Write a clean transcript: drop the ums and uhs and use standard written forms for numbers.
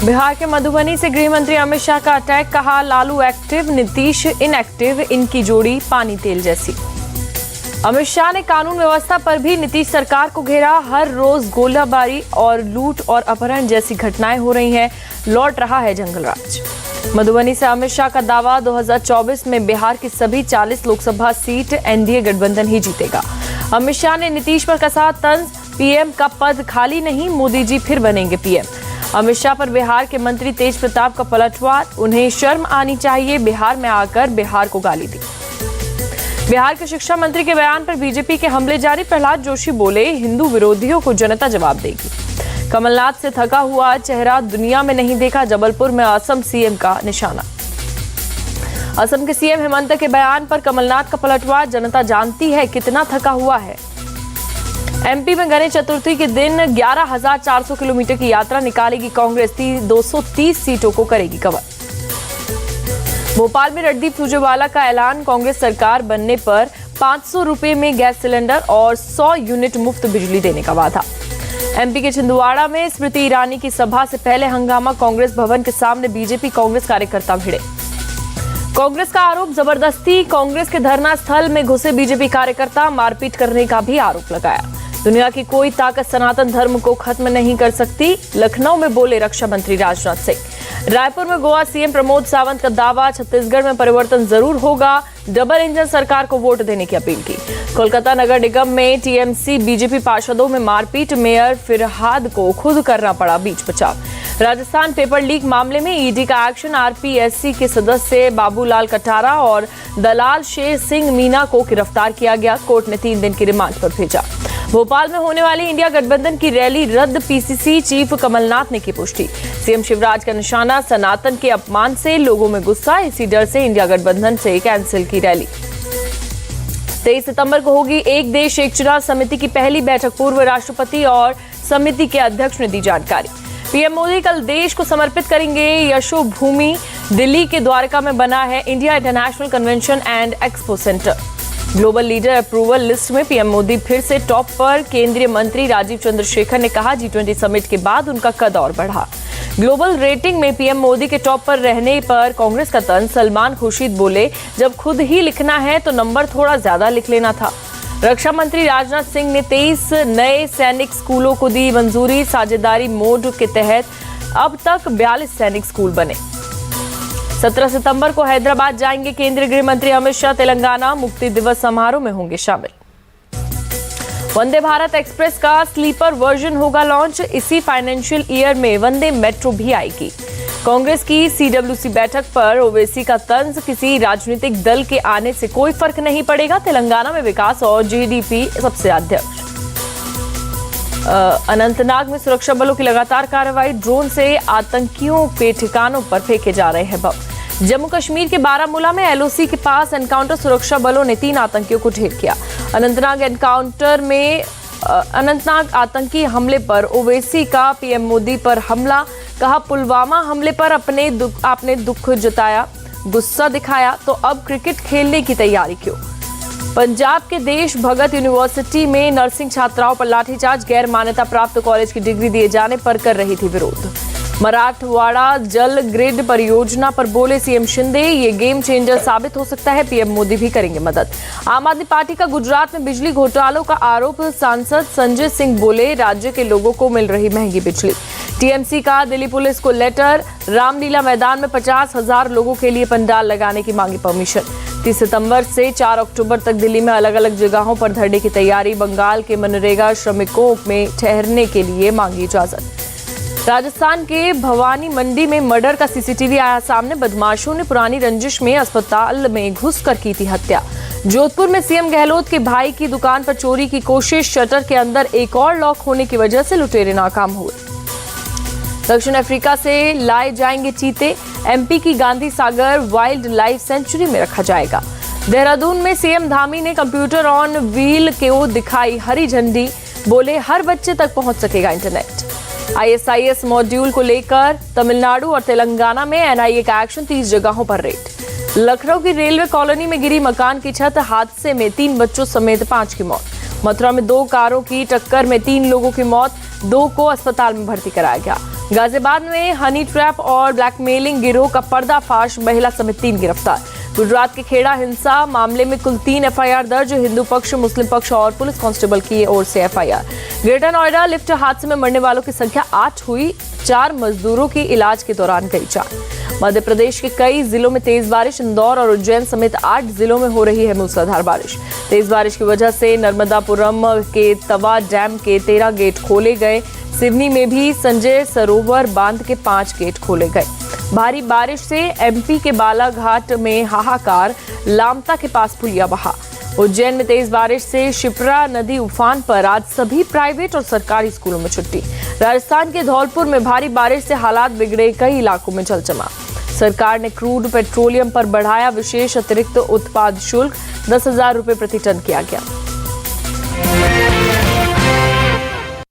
बिहार के मधुबनी से गृह मंत्री अमित शाह का अटैक, कहा लालू एक्टिव नीतीश इनएक्टिव, इनकी जोड़ी पानी तेल जैसी। अमित शाह ने कानून व्यवस्था पर भी नीतीश सरकार को घेरा, हर रोज गोलाबारी और लूट और अपहरण जैसी घटनाएं हो रही हैं, लौट रहा है जंगल राज। मधुबनी से अमित शाह का दावा, 2024 में बिहार की सभी 40 लोकसभा सीट एनडीए गठबंधन ही जीतेगा। अमित शाह ने नीतीश पर कसा तंज, पीएम का पद खाली नहीं, मोदी जी फिर बनेंगे पीएम। अमित शाह पर बिहार के मंत्री तेज प्रताप का पलटवार, उन्हें शर्म आनी चाहिए, बिहार में आकर बिहार को गाली दी। बिहार के शिक्षा मंत्री के बयान पर बीजेपी के हमले जारी, प्रहलाद जोशी बोले हिंदू विरोधियों को जनता जवाब देगी। कमलनाथ से थका हुआ चेहरा दुनिया में नहीं देखा, जबलपुर में असम सीएम का निशाना। असम के सीएम हेमंत के बयान पर कमलनाथ का पलटवार, जनता जानती है कितना थका हुआ है। एमपी में गणेश चतुर्थी के दिन 11,400 किलोमीटर की यात्रा निकालेगी कांग्रेस, 230 सीटों को करेगी कवर। भोपाल में रणदीप सुरजेवाला का ऐलान, कांग्रेस सरकार बनने पर 500 रुपए में गैस सिलेंडर और 100 यूनिट मुफ्त बिजली देने का वादा। एमपी के छिंदवाड़ा में स्मृति ईरानी की सभा से पहले हंगामा, कांग्रेस भवन के सामने बीजेपी कांग्रेस कार्यकर्ता भिड़े। कांग्रेस का आरोप, जबरदस्ती कांग्रेस के धरना स्थल में घुसे बीजेपी कार्यकर्ता, मारपीट करने का भी आरोप लगाया। दुनिया की कोई ताकत सनातन धर्म को खत्म नहीं कर सकती, लखनऊ में बोले रक्षा मंत्री राजनाथ सिंह। रायपुर में गोवा सीएम प्रमोद सावंत का दावा, छत्तीसगढ़ में परिवर्तन जरूर होगा, डबल इंजन सरकार को वोट देने की अपील की। कोलकाता नगर निगम में टीएमसी बीजेपी पार्षदों में मारपीट, मेयर फिरहाद को खुद करना पड़ा बीच बचाव। राजस्थान पेपर लीक मामले में ईडी का एक्शन, आरपीएससी के सदस्य बाबूलाल कटारा और दलाल शेर सिंह मीना को गिरफ्तार किया गया, कोर्ट ने 3 दिन की रिमांड पर भेजा। भोपाल में होने वाली इंडिया गठबंधन की रैली रद्द, पीसीसी चीफ कमलनाथ ने की पुष्टि। सीएम शिवराज का निशाना, सनातन के अपमान से लोगों में गुस्सा, इसी डर से इंडिया गठबंधन से कैंसिल की रैली। 23 सितंबर को होगी एक देश एक चुनाव समिति की पहली बैठक, पूर्व राष्ट्रपति और समिति के अध्यक्ष ने दी जानकारी। पीएम मोदी कल देश को समर्पित करेंगे यशो भूमि, दिल्ली के द्वारका में बना है India international convention and expo centre. Global leader approval list में पीएम मोदी फिर से टॉप पर, केंद्रीय मंत्री राजीव चंद्रशेखर ने कहा G20 समिट के बाद उनका कद और बढ़ा। ग्लोबल रेटिंग में पीएम मोदी के टॉप पर रहने पर कांग्रेस का तंज, सलमान खुर्शीद बोले जब खुद ही लिखना है तो नंबर थोड़ा ज्यादा लिख लेना था। रक्षा मंत्री राजनाथ सिंह ने 23 नए सैनिक स्कूलों को दी मंजूरी, साझेदारी मोड के तहत अब तक 42 सैनिक स्कूल बने। 17 सितंबर को हैदराबाद जाएंगे केंद्रीय गृह मंत्री अमित शाह, तेलंगाना मुक्ति दिवस समारोह में होंगे शामिल। वंदे भारत एक्सप्रेस का स्लीपर वर्जन होगा लॉन्च, इसी फाइनेंशियल ईयर में वंदे मेट्रो भी आएगी। कांग्रेस की सीडब्ल्यूसी बैठक पर ओवैसी का तंज, किसी राजनीतिक दल के आने से कोई फर्क नहीं पड़ेगा, तेलंगाना में विकास और जीडीपी सबसे अध्यक्ष। अनंतनाग में सुरक्षा बलों की लगातार कार्रवाई, ड्रोन से आतंकियों के ठिकानों पर फेंके जा रहे हैं बम। जम्मू कश्मीर के बारामूला में एलओसी के पास एनकाउंटर, सुरक्षा बलों ने 3 आतंकियों को ढेर किया। अनंतनाग आतंकी हमले पर ओवैसी का पीएम मोदी पर हमला, कहा पुलवामा हमले पर आपने दुख जताया, गुस्सा दिखाया, तो अब क्रिकेट खेलने की तैयारी क्यों। पंजाब के देश भगत यूनिवर्सिटी में नर्सिंग छात्राओं पर लाठीचार्ज, गैर मान्यता प्राप्त कॉलेज की डिग्री दिए जाने पर कर रही थी विरोध। मराठवाड़ा जल ग्रिड परियोजना पर बोले सीएम शिंदे, ये गेम चेंजर साबित हो सकता है, पीएम मोदी भी करेंगे मदद। आम आदमी पार्टी का गुजरात में बिजली घोटालों का आरोप, सांसद संजय सिंह बोले राज्य के लोगों को मिल रही महंगी बिजली। टीएमसी का दिल्ली पुलिस को लेटर, रामलीला मैदान में 50,000 लोगों के लिए पंडाल लगाने की मांगी परमिशन। 30 सितंबर से 4 अक्टूबर तक दिल्ली में अलग अलग जगहों पर धरने की तैयारी, बंगाल के मनरेगा श्रमिकों में ठहरने के लिए मांगी इजाजत। राजस्थान के भवानी मंडी में मर्डर का सीसीटीवी आया सामने, बदमाशों ने पुरानी रंजिश में अस्पताल में घुसकर की थी हत्या। जोधपुर में सीएम गहलोत के भाई की दुकान पर चोरी की कोशिश, शटर के अंदर एक और लॉक होने की वजह से लुटेरे नाकाम हुए। दक्षिण अफ्रीका से लाए जाएंगे चीते, एमपी की Gandhi Sagar wild life sanctuary में रखा जाएगा। देहरादून में सीएम धामी ने कंप्यूटर ऑन व्हील को दिखाई हरी झंडी, बोले हर बच्चे तक पहुंच सकेगा इंटरनेट। आईएसआईएस मॉड्यूल को लेकर तमिलनाडु और तेलंगाना में एनआईए का एक्शन, 30 जगहों पर रेड। लखनऊ की रेलवे कॉलोनी में गिरी मकान की छत, हादसे में 3 बच्चों समेत 5 की मौत। मथुरा में 2 कारों की टक्कर में 3 लोगों की मौत, 2 को अस्पताल में भर्ती कराया गया। गाजियाबाद में हनी ट्रैप और ब्लैकमेलिंग गिरोह का पर्दाफाश, महिला समेत 3 गिरफ्तार। गुजरात के खेड़ा हिंसा मामले में कुल 3 एफआईआर दर्ज, हिंदू पक्ष, मुस्लिम पक्ष और पुलिस कांस्टेबल की ओर से एफआईआर। ग्रेटर नोएडा लिफ्ट हादसे में मरने वालों की संख्या 8 हुई, 4 मजदूरों की इलाज के दौरान गई जान। मध्य प्रदेश के कई जिलों में तेज बारिश, इंदौर और उज्जैन समेत 8 जिलों में हो रही है मूसलाधार बारिश। तेज बारिश की वजह से नर्मदापुरम के तवा डैम के 13 गेट खोले गए। सिवनी में भी संजय सरोवर बांध के 5 गेट खोले गए। भारी बारिश से एमपी के बालाघाट में हाहाकार, लामता के पास पुलिया बहा। उज्जैन में तेज बारिश से शिप्रा नदी उफान पर, आज सभी प्राइवेट और सरकारी स्कूलों में छुट्टी। राजस्थान के धौलपुर में भारी बारिश से हालात बिगड़े, कई इलाकों में जलजमाव। सरकार ने क्रूड पेट्रोलियम पर बढ़ाया विशेष अतिरिक्त उत्पाद शुल्क, 10,000 रुपए प्रति टन किया गया।